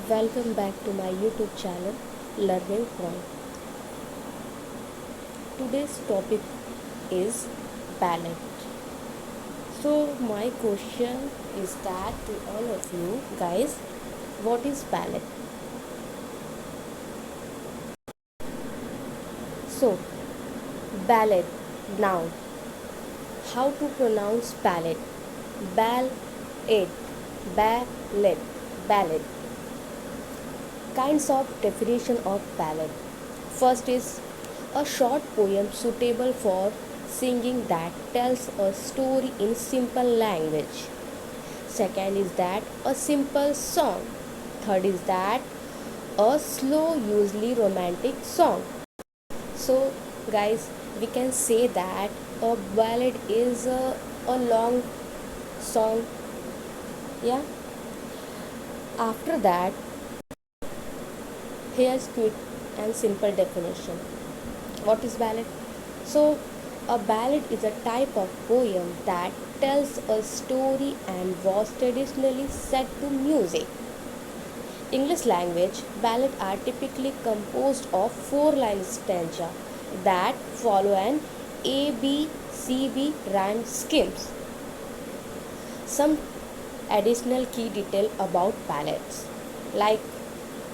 Welcome back to my YouTube channel Learning Point. Today's topic is ballad. So my question is that to all of you guys, what is ballad? So ballad, noun. How to pronounce ballad? Ballad, ballad, ballad. Kinds of definition of ballad. First is a short poem suitable for singing that tells a story in simple language. Second is that a simple song. Third is that a slow, usually romantic song. So, guys, we can say that a ballad is a long song. Yeah. After that, here's quick and simple definition. What is ballad? So, a ballad is a type of poem that tells a story and was traditionally set to music. English language ballads are typically composed of four-line stanza that follow an A-B-C-B rhyme schemes. Some additional key detail about ballads, like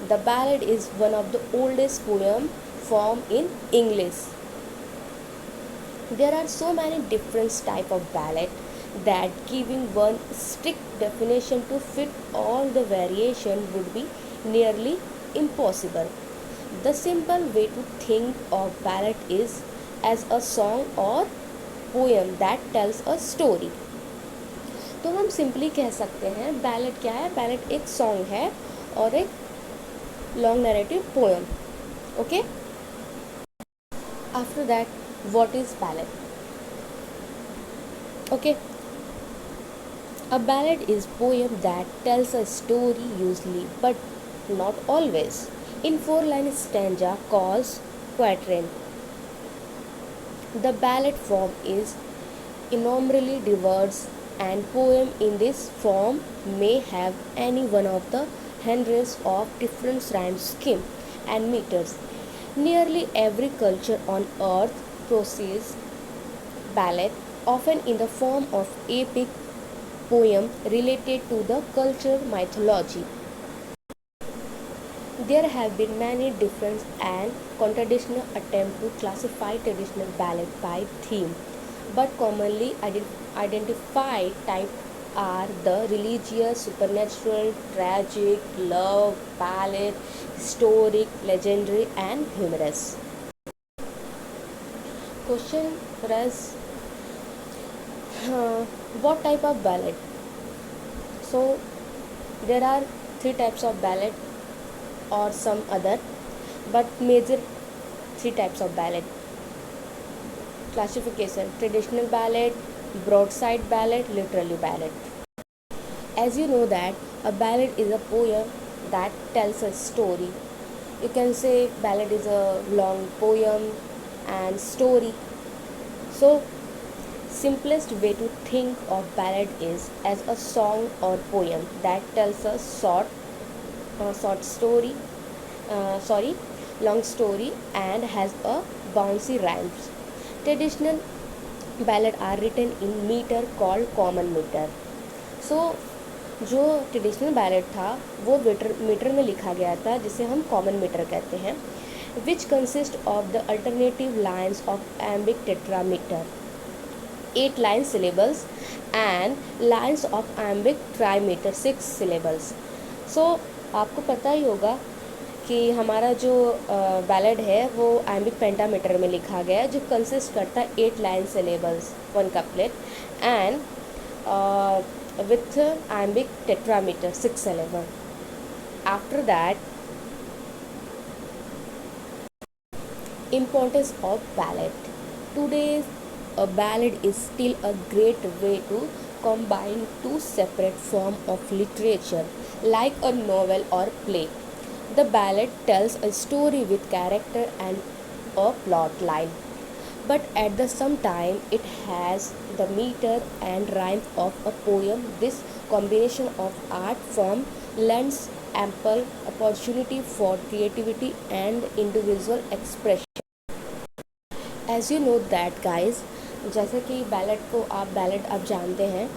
the ballad is one of the oldest poem form in English. There are so many different type of ballad that giving one strict definition to fit all the variation would be nearly impossible. The simple way to think of ballad is as a song or poem that tells a story. तो हम simply कह सकते हैं ballot क्या है. Ballot एक song है और एक long narrative poem. Okay. After that, what is ballot? Okay. A ballad is poem that tells a story usually, but not always, in four-line stanza called quatrain. The ballad form is enormously diverse, and poem in this form may have any one of the hundreds of different rhyme schemes and meters. Nearly every culture on earth possesses ballad, often in the form of epic poem related to the culture mythology. There have been many different and contradictory attempts to classify traditional ballad by theme, but commonly identified types are the religious, supernatural, tragic, love, ballad, historic, legendary, and humorous. Question was, what type of ballad? So there are three types of ballad or some other, but major three types of ballad. Classification: traditional ballad, broadside ballad, literary ballad. As you know that a ballad is a poem that tells a story. You can say ballad is a long poem and story. So simplest way to think of ballad is as a song or poem that tells a long story and has a bouncy rhymes. Traditional ballad are written in meter called common meter. So जो traditional ballot था वो metre में लिखा गया था, जिसे हम common metre कहते हैं, which consist of the alternative lines of iambic tetrameter, 8 line syllables, and lines of iambic trimeter, 6 syllables. So आपको पता ही होगा कि हमारा जो बैलेड है वो iambic pentameter में लिखा गया है, जो कंसिस्ट करता है 8 line syllables, 1 couplet, and with iambic tetrameter, 6 syllable. After that, importance of ballad. Today a ballad is still a great way to combine two separate forms of literature, like a novel or play. The ballad tells a story with character and a plot line, but at the same time it has the meter and rhyme of a poem. This combination of art form lends ample opportunity for creativity and individual expression. As you know that guys, जैसे कि ballot आप जानते हैं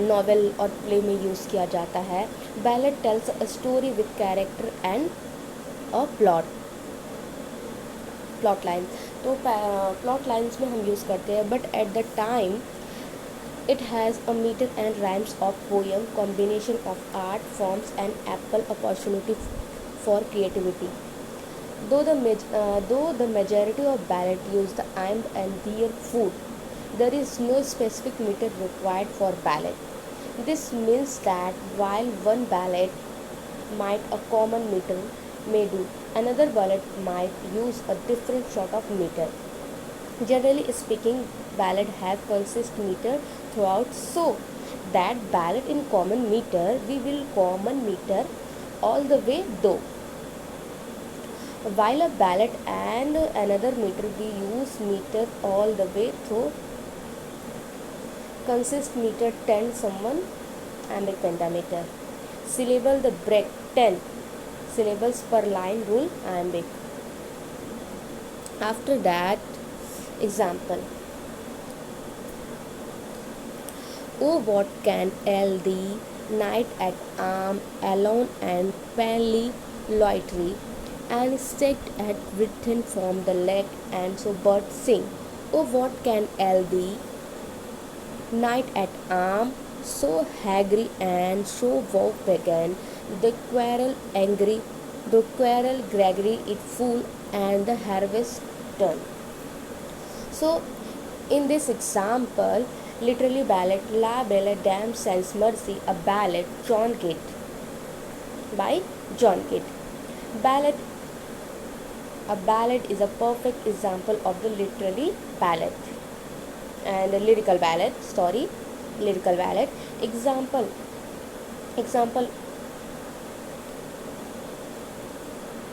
novel और play में use किया जाता है. Ballot tales a story with character and a plot line. तो प्लॉट लाइन्स में हम यूज़ करते हैं, but at the time it has a meter and rhymes of poem, combination of art forms and ample opportunity for creativity. Though the majority of ballad use the iamb and their food, there is no specific meter required for ballad. This means that while one ballad might a common meter may do, another ballad might use a different sort of meter. Generally speaking, ballad have consist meter throughout, so that ballad in common meter we will common meter all the way though, while a ballad and another meter we use meter all the way through consist meter 10 someone iambic pentameter. Syllable the break 10 syllables per line rule iambic. After that, example. Oh, what can ail thee, night at arm, alone and plainly loitering, and staked at written from the leg, and so birds sing. Oh, what can ail thee, night at arm, so hagry and so woe began, the quarrel Gregory it fool, and the harvest done. So, in this example, literally ballad La Belle Dame Sans Mercy, a ballad John Keats by John Keats. Ballad A ballad is a perfect example of the literary ballad and lyrical ballad. Lyrical ballad. Example